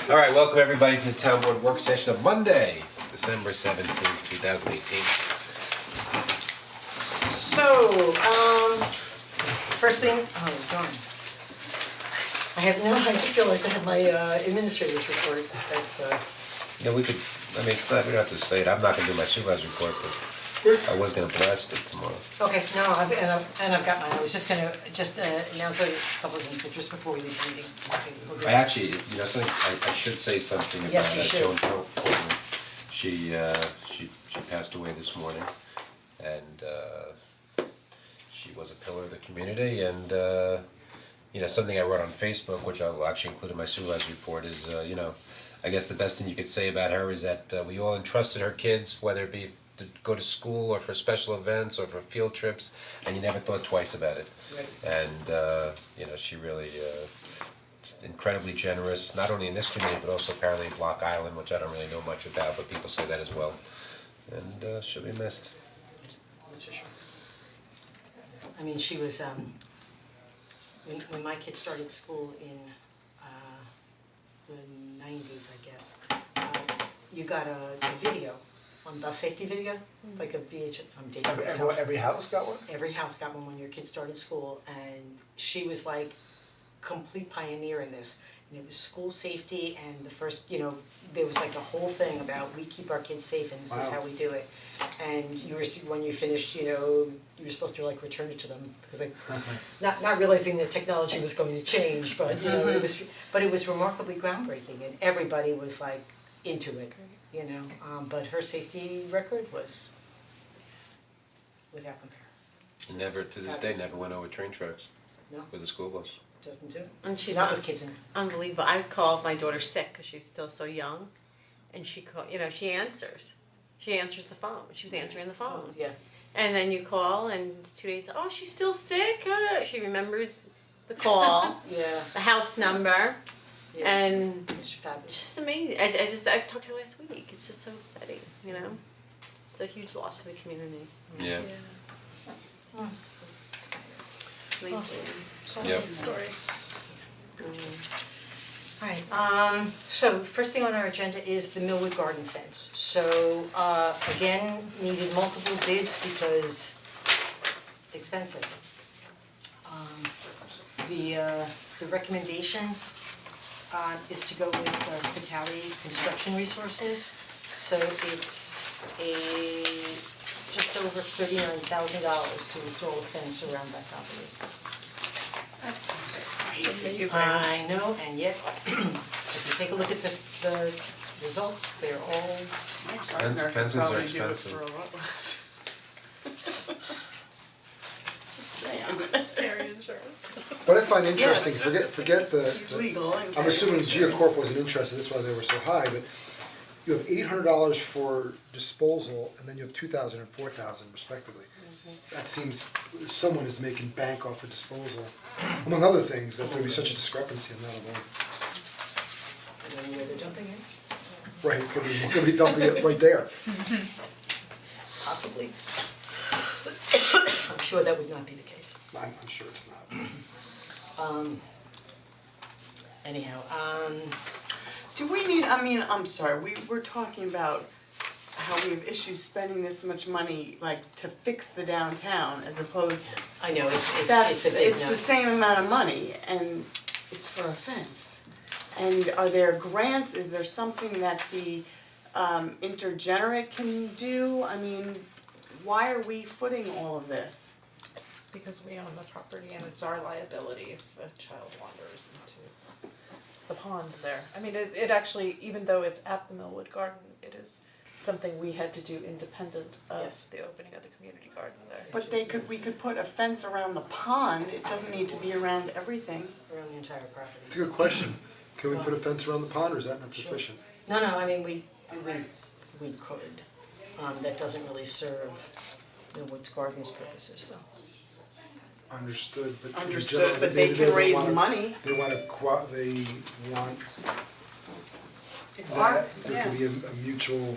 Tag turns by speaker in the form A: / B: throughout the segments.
A: Alright, welcome everybody to the town board work session of Monday, December 17th, 2018.
B: So, first thing, oh darn. I just realized I have my administrator's report, that's
A: Yeah, we could, I mean, it's not, we don't have to say it, I'm not gonna do my supervisor's report, but I was gonna blast it tomorrow.
B: okay, no, I've got mine, I was just gonna, announce a couple of things, but just before we leave the meeting. We'll do
A: I
B: it.
A: actually, you know, something, I should say something about
B: Yes, you should.
A: Joan Portman. She passed away this morning, and she was a pillar of the community, and you know, something I wrote on Facebook, which I'll actually include in my supervisor's report, is you know, I guess the best thing you could say about her is that we all entrusted her kids, whether it be to go to school or for special events or for field trips, and you never thought twice about it.
B: Right.
A: And you know, she really incredibly generous, not only in this community, but also apparently in Block Island, which I don't really know much about, but people say that as well. And she'll be missed.
B: That's for sure. I mean, she was, when my kids started school in the 90s, I guess, you got a video, on bus safety video, like a I'm dating myself.
C: Every house got one?
B: Every house got one when your kids started school, and she was like complete pioneer in this. And it was school safety, and the first, you know, there was like a whole thing about we keep our kids safe and this is
C: Wow.
B: how we do it. And you were, when you finished, you know, you were supposed to like return it to them, because like, not realizing that technology was going to change, but you know, it was remarkably groundbreaking, and everybody was like into it, you know, but her safety record was without compare.
A: And never, to this day, never went over train tracks
B: No,
A: with a school bus.
B: doesn't do it.
D: And she's
B: Not with kids in it.
D: unbelievable. I call if my daughter's sick because she's still so young, and she she answers. She answers the phone. She was answering the phone.
B: Yeah.
D: And then you call, and 2 days. Oh, she's still sick. She remembers the call,
B: Yeah.
D: the house number,
B: Yeah.
D: and
B: It's fabulous.
D: it's just amazing. I talked to her last week. It's just so upsetting. You know, it's a huge loss for the community.
A: Yeah.
D: Nice lady.
A: Yep.
B: Alright, so first thing on our agenda is the Millwood Garden fence. So, again, needed multiple bids because expensive. The recommendation, is to go with Spitali Construction Resources. So it's just over $39,000 to install a fence around that property.
D: That sounds crazy.
B: I know, and yet, if you take a look at the results, they're all,
A: Fences are expensive.
C: What I find interesting, forget the,
E: legal and
C: I'm assuming Geocorp wasn't interested, that's why they were so high, but you have $800 for disposal, and then you have $2,000 and $4,000 respectively. That seems, someone is making bank off of disposal, among other things, that there'd be such a discrepancy in that alone.
B: and then where they're dumping it,
C: Right, could be dumping it right there.
B: possibly. I'm sure that would not be the case.
C: I'm sure it's not.
B: Anyhow,
E: do we need, I mean, I'm sorry, we're talking about how we have issues spending this much money, like, to fix the downtown, as opposed,
B: I know, it's
E: that's,
B: a big
E: it's the
B: no.
E: same amount of money, and it's for a fence. And are there grants, is there something that the intergenerate can do? I mean, why are we footing all of this?
F: Because we own the property and it's our liability if a child wanders into the pond there. I mean, it actually, even though it's at the Millwood Garden, it is something we had to do independent of
B: Yes.
F: the opening of the community garden there.
E: But we could put a fence around the pond, it doesn't need to be around everything.
B: Around the entire property.
C: It's a good question. Can we put a fence around the pond, or is that not sufficient?
B: No, I mean, we could, that doesn't really serve Millwood's Gardens purposes though.
C: Understood, but in
E: Understood,
C: general,
E: but they
C: maybe
E: can raise
C: wanna-
E: money.
C: They want
E: If our,
C: that, there could be a mutual,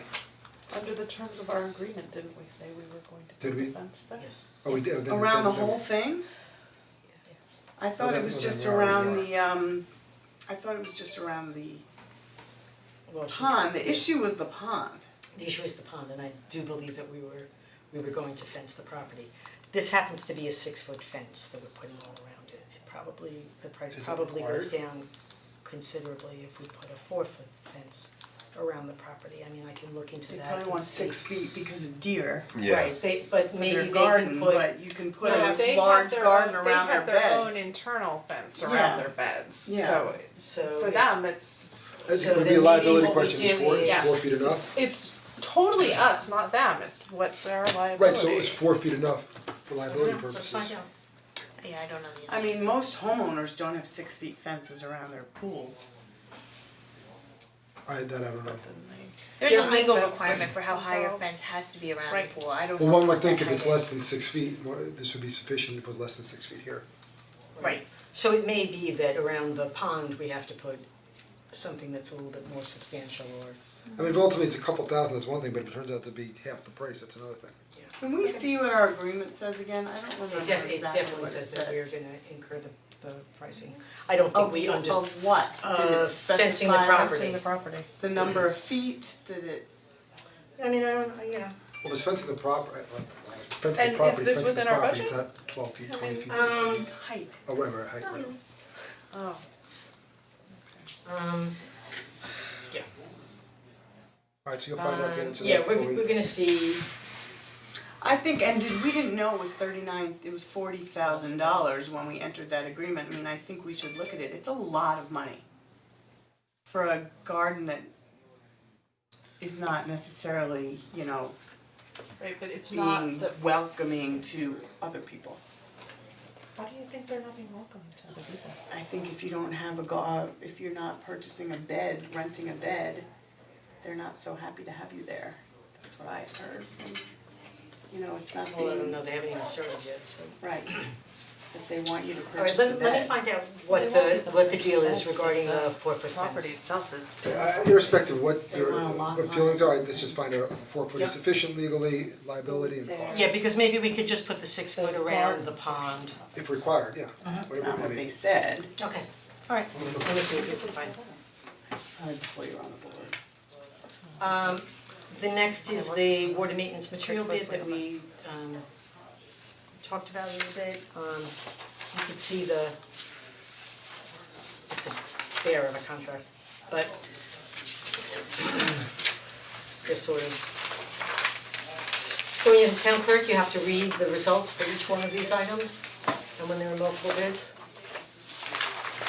F: Under the terms of our agreement, didn't we say we were going to
C: Did
F: put
C: we?
F: a fence there?
B: Yes.
C: oh, we did, then.
E: around the
C: then-
E: whole thing?
F: Yes.
E: I thought
C: Well,
E: it was
C: then
E: just
C: we already
E: around
C: are.
E: the, I thought it was just around the
B: Well, she's-
E: pond, the issue was the pond.
B: The issue is the pond, and I do believe that we were going to fence the property. This happens to be a 6-foot fence that we're putting all around it. The price
C: Is it
B: probably goes
C: required?
B: down considerably if we put a 4-foot fence around the property. I mean, I can look into
E: They
B: that
E: probably
B: and
E: want
B: see.
E: 6 feet because of deer.
B: Right, but
E: For
B: maybe
E: their
B: they
E: garden,
B: can put,
E: but you can put
F: No,
E: a
F: they
E: large
F: have their
E: garden
F: own,
E: around
F: they
E: their
F: have their own
E: beds.
F: internal fence
E: Yeah.
F: around their beds,
E: Yeah.
F: so
B: so.
F: for
B: if-
F: them, it's
C: It's
B: So
C: gonna be
B: then
C: a liability
B: maybe what we
C: question, is
B: do
C: 4
B: is-
C: feet enough?
F: it's totally us, not them, it's what's our liability.
C: Right, so is 4 feet enough for liability
B: Yeah,
C: purposes?
B: let's find out.
G: Yeah, I don't know the
E: I mean, most homeowners don't have 6 feet fences around their pools.
C: I don't know.
G: There's
B: Yeah,
G: a legal
F: but-
G: requirement for how high your
F: themselves.
G: fence has to be around
F: Right.
G: the pool, I don't know.
C: Well, one
G: what
C: would think
G: that
C: if it's
G: height
C: less
G: is.
C: than 6 feet, this would be sufficient, if it was less than 6 feet here.
F: Right,
B: So it may be that around the pond, we have to put something that's a little bit more substantial or,
C: I mean, if ultimately it's a couple thousand, that's one thing, but if it turns out to be half the price, that's another thing.
E: Can we see what our agreement says again? I don't remember
B: it
E: exactly
B: definitely
E: what
B: says
E: it
B: that
E: said.
B: we're gonna incur the pricing. I don't think we
E: Of what? Did it
B: fencing the
E: specify
B: property.
F: fencing the property.
E: the number of feet? Did it?
B: I mean, I don't, you know,
C: Well, if it's fencing the property,
F: And
C: fencing
F: is
C: the property,
F: this
C: fencing the
F: within our
C: property, it's
F: budget?
C: not 12 feet, 20 feet, 6 feet,
E: Height.
C: oh, whatever, height, whatever.
F: Oh,
B: yeah.
C: Alright, so you'll find out the answer to
B: Yeah,
C: that before we.
B: we're gonna see,
E: I think, and we didn't know it was $40,000 when we entered that agreement. I mean, I think we should look at it. It's a lot of money for a garden that is not necessarily,
F: right, but it's not
E: being
F: the,
E: welcoming to other people.
F: why do you think they're not being welcoming to other people?
E: I think if you don't have if you're not purchasing a bed, renting a bed, they're not so happy to have you there. That's what I heard from, it's not
B: well, I don't
E: being,
B: know, they haven't even started yet, so.
E: right. That they want you to
B: Alright,
E: purchase the bed.
B: let me find out what the deal is regarding the 4-foot
G: Property
B: fence.
G: itself is.
C: Irrespective of what
E: They
C: your,
E: want a lot
C: what
E: of
C: feelings are, let's just find out if 4 foot is
B: Yep.
C: sufficient legally, liability and cost,
B: Yeah, because maybe we could just put the 6 foot around the pond.
C: if required, yeah,
E: That's
C: whatever
E: not
C: it
E: what
C: may
E: they
C: be.
E: said,
B: Okay,
F: Alright,
B: let me see what we can find.
E: probably before you're on the board.
B: The next is the water maintenance material bid that we talked about a little bit. You could see it's a bear of a contract, but they're sort of. So when you're the town clerk, you have to read the results for each one of these items, and when there are multiple bids.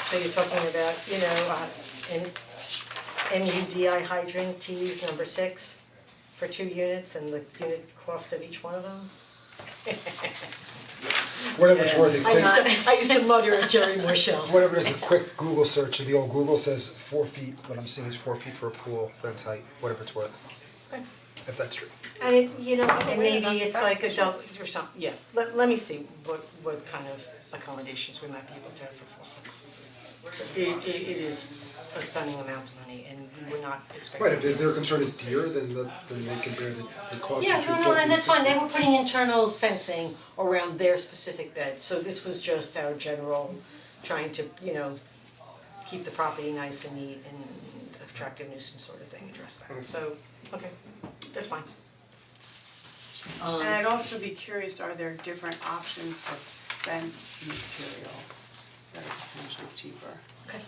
B: So you're talking about, an MUDI hydrant, T's number 6 for 2 units and the unit cost of each one of them.
C: Whatever it's worth, a quick,
B: I used to mutter at Jerry Morshell.
C: whatever it is, a quick Google search, the old Google says 4 feet, what I'm seeing is 4 feet for a pool fence height, whatever it's worth. If that's true.
B: And it, and maybe it's like a double or something, yeah, let me see what kind of accommodations we might be able to have for 4. So it is a stunning amount of money and we were not expecting.
C: Right, if their concern is deer, then they can bear the cost
B: Yeah,
C: of
B: no, and that's fine, they were putting internal fencing around their specific bed, so this was just our general, trying to, keep the property nice and neat and attractive nuisance sort of thing, address that, so, okay, that's fine.
E: And I'd also be curious, are there different options for fence material that are potentially cheaper?
B: Okay.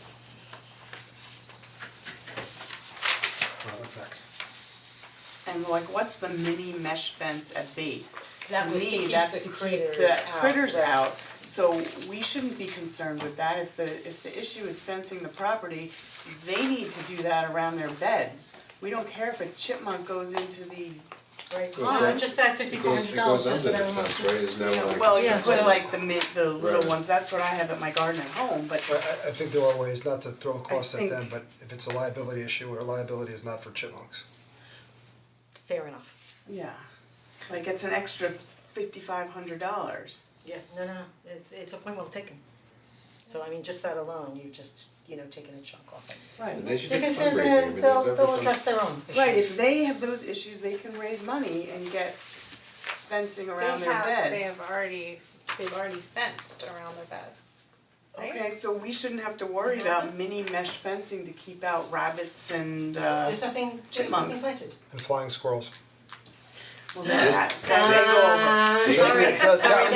C: What's next?
E: And what's the mini mesh fence at base?
B: That was to keep
E: that's
B: the
E: to
B: critters
E: keep the
B: out,
E: critters
B: right.
E: out, so we shouldn't be concerned with that. If the issue is fencing the property, they need to do that around their beds. We don't care if a chipmunk goes into the,
B: Right,
A: Well,
B: no, just that $5,400, just whatever.
A: It goes under the fence, right, isn't that like?
E: well, you
B: Yeah,
E: put
B: so-
E: like the little
A: Right.
E: ones, that's what I have at my garden at home, but
C: I think there are ways not to throw a cost at
E: think-
C: them, but if it's a liability issue, our liability is not for chipmunks.
B: Fair enough.
E: yeah, like it's an extra $5,500.
B: Yeah, no, it's a point well taken. So I mean, just that alone, you've just, taken a chunk off it.
E: Right.
A: And they should do
B: Because
A: fundraising,
B: they're
A: I mean,
B: gonna,
A: they've
B: they'll
A: done-
B: address their own issues.
E: Right, if they have those issues, they can raise money and get fencing around their beds.
F: they've already fenced around their beds.
E: Okay, so we shouldn't have to worry about mini mesh fencing to keep out rabbits and
B: There's nothing
E: chipmunks.
B: planted.
C: And flying squirrels.
E: well, that may go over.
B: Sorry,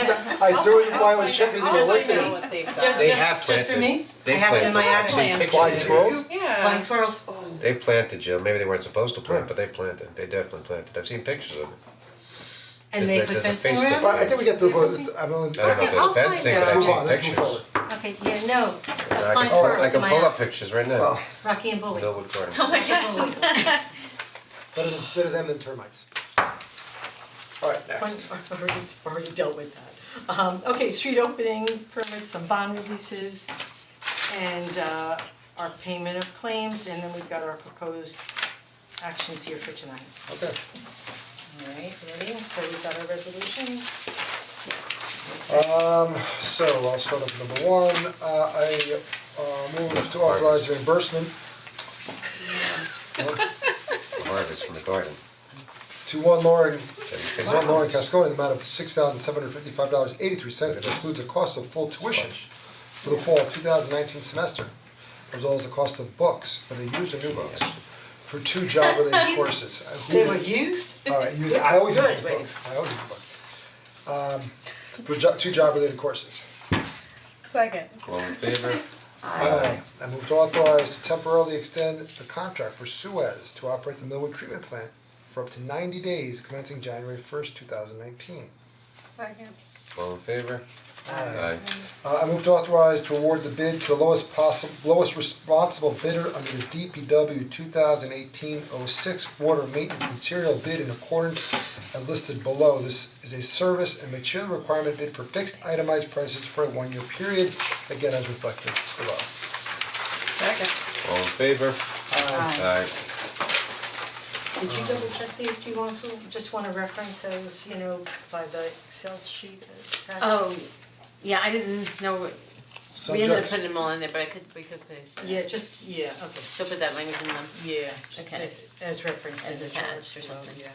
C: I threw it in while I was checking if you were
D: Just so you
C: listening.
D: know what they've
B: Ju-
D: done.
A: They
B: just-
A: have
B: just for
A: planted.
B: me?
A: They
B: I have it in my
A: planted. I've seen
B: attic.
A: pictures.
C: Flying squirrels?
B: Flying
D: Yeah.
B: squirrels.
A: They planted, Jill, maybe they weren't supposed to plant, but they planted, they definitely planted, I've seen pictures of it.
B: And they
A: There's
B: put
A: a
B: fencing
A: Facebook
B: around?
C: But I think we get the, I'm only,
A: I don't know if
D: Okay,
A: there's
D: I'll find
A: fencing,
D: out.
A: but I've
C: let's move
A: seen
C: on, let's move
A: pictures.
C: forward.
B: Okay, yeah, no,
A: And
B: flying
A: I
B: squirrels
A: can
B: in my
A: pull up
B: attic.
A: pictures right now,
C: Well,
B: Rocky and Bully.
A: Millwood Garden.
C: better them than termites. Alright, next.
B: Already dealt with that. Okay, street opening permits, some bond releases, and our payment of claims, and then we've got our proposed actions here for tonight.
C: Okay.
B: Alright, ready? So we've got our resolutions.
C: So I'll start off with number one, I move to authorize reimbursement
A: Harvest from the garden.
C: to one Lauren
A: Fix
C: One
A: it.
C: Lauren Cascone in the amount of $6,755.83, which
A: Look at this.
C: includes the cost of full tuition for the fall 2019 semester, as well as the cost of books, when they used the new books, for 2 job-related courses.
B: They were used?
C: Alright, I always use
B: Good,
C: the
B: wait.
C: books, I always use the book. For 2 job-related courses.
F: Second.
A: All in favor?
C: Aye. I move to authorize to temporarily extend the contract for Suez to operate the Millwood treatment plant for up to 90 days commencing January 1st, 2019.
F: Second.
A: All in favor?
C: Aye. I move to authorize to award the bid to the lowest responsible bidder under the DPW 2018-06 water maintenance material bid in accordance as listed below. This is a service and material requirement bid for fixed itemized prices for a 1-year period, again as reflected below.
F: Second.
A: All in favor? Aye.
B: Did you double check these? Do you also just wanna reference as, by the Excel sheet attached?
D: Oh, yeah, I didn't know, we ended up
C: Subject,
D: putting them all in there, but we could put,
B: Yeah, okay,
D: still put that language in them.
B: yeah, just
D: Okay.
B: as referenced in
D: As
B: the chart,
D: attached or
B: so,
D: something.
B: yeah.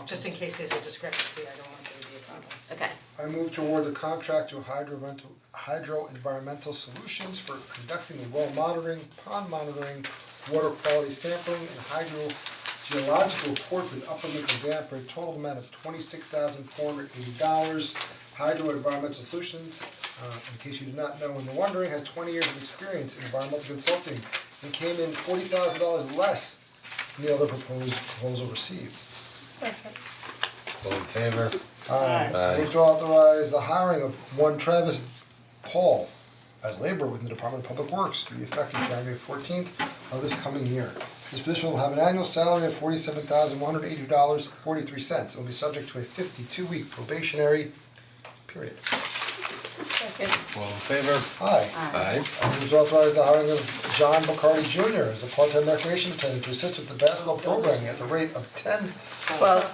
B: Just in case there's a discrepancy, I don't want there to be a problem.
D: Okay.
C: I move to award the contract to Hydro Environmental Solutions for conducting the well monitoring, pond monitoring, water quality sampling, and hydrogeological report for the Upper Mickle Dam for a total amount of $26,480. Hydro Environmental Solutions, in case you did not know and were wondering, has 20 years of experience in environmental consulting and came in $40,000 less than the other proposal received.
F: Second.
A: All in favor?
C: I
A: Aye.
C: move to authorize the hiring of one Travis Paul as laborer within the Department of Public Works to be effective January 14th of this coming year. This position will have an annual salary of $47,180.43. It will be subject to a 52-week probationary period.
F: Second.
A: All in favor?
C: Aye.
A: Aye.
C: I move to authorize the hiring of John Bacardi Jr. as a part-time recreation attendant to assist with the basketball programming at the rate of
F: Well,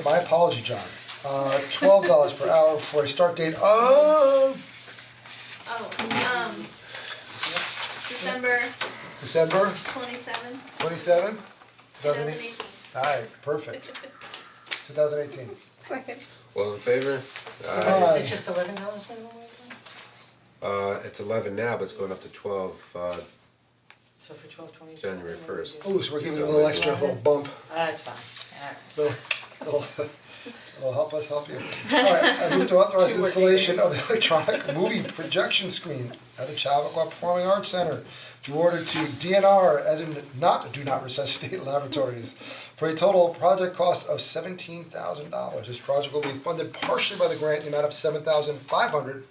C: my apology, John. $12 per hour for a start date of
H: December
C: December
H: 27th,
C: 27th, 2018. Alright, perfect. 2018.
F: second.
A: All in favor?
C: Aye.
B: Is it just $11 minimum wage?
A: It's 11 now, but it's going up to 12,
B: So for $12.27.
A: January 1st.
C: Oh, so we're giving it a little extra, little bump.
B: That's fine,
C: It'll help us help you. Alright, I move to authorize installation of the electronic movie projection screen at the Chappaqua Performing Arts Center to order to DNR, as in Do Not Resuscitate Laboratories, for a total project cost of $17,000. This project will be funded partially by the grant in the amount of $7,500,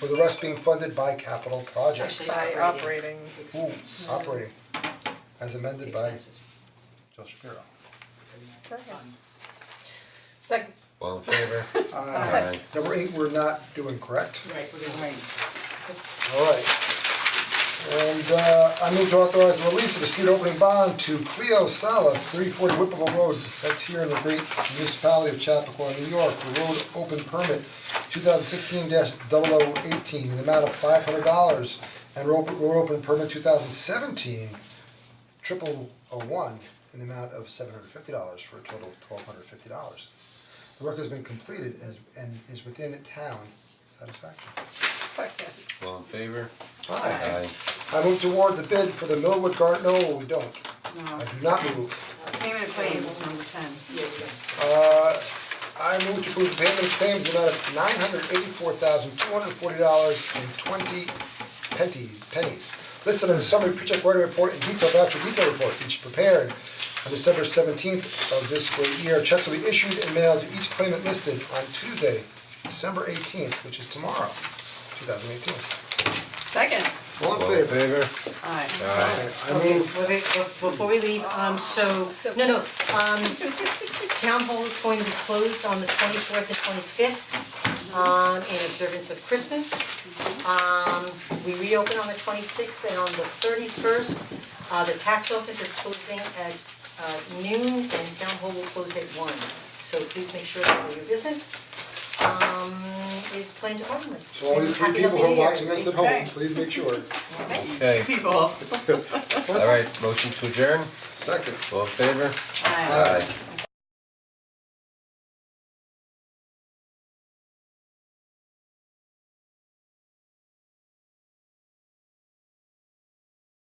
C: with the rest being funded by capital projects.
B: Actually,
F: By operating.
C: Ooh, operating, as amended by
B: expenses.
C: Joe Shapiro.
F: Second. Second.
A: All in favor?
C: Aye. Number 8, we're not doing, correct?
B: Right, we're gonna.
C: Alright. And I move to authorize the release of the street opening bond to Cleo Sala, 340 Whipple Road, that's here in the great municipality of Chappaqua, New York, for road open permit 2016-0018 in the amount of $500, and road open permit 2017 001 in the amount of $750 for a total of $1,250. The work has been completed and is within town satisfaction.
A: All in favor?
C: Aye. I move to award the bid for the Millwood Garden, no, we don't. I do not move.
E: Payment of claims, number 10.
C: I move to approve the payment of claims in the amount of $984,240.20 listed on the summary pre-check writing report and detailed voucher detail report, each prepared on December 17th of this great year. Checks will be issued and mailed to each claimant listed on Tuesday, December 18th, which is tomorrow, 2018.
E: Second.
C: All in
A: All in
C: favor?
A: favor?
E: Aye.
C: I
B: Okay,
C: move,
B: wait, before we leave, Town Hall is going to be closed on the 24th and 25th, in observance of Christmas. We reopen on the 26th, and on the 31st, the tax office is closing at noon, and Town Hall will close at 1. So please make sure that all your business is planned accordingly.
C: so all you three people who are watching us at home, please make sure.
A: Okay,
E: People.
A: alright, motion to adjourn,
C: Second.
A: all in favor?
E: Aye.
A: Aye.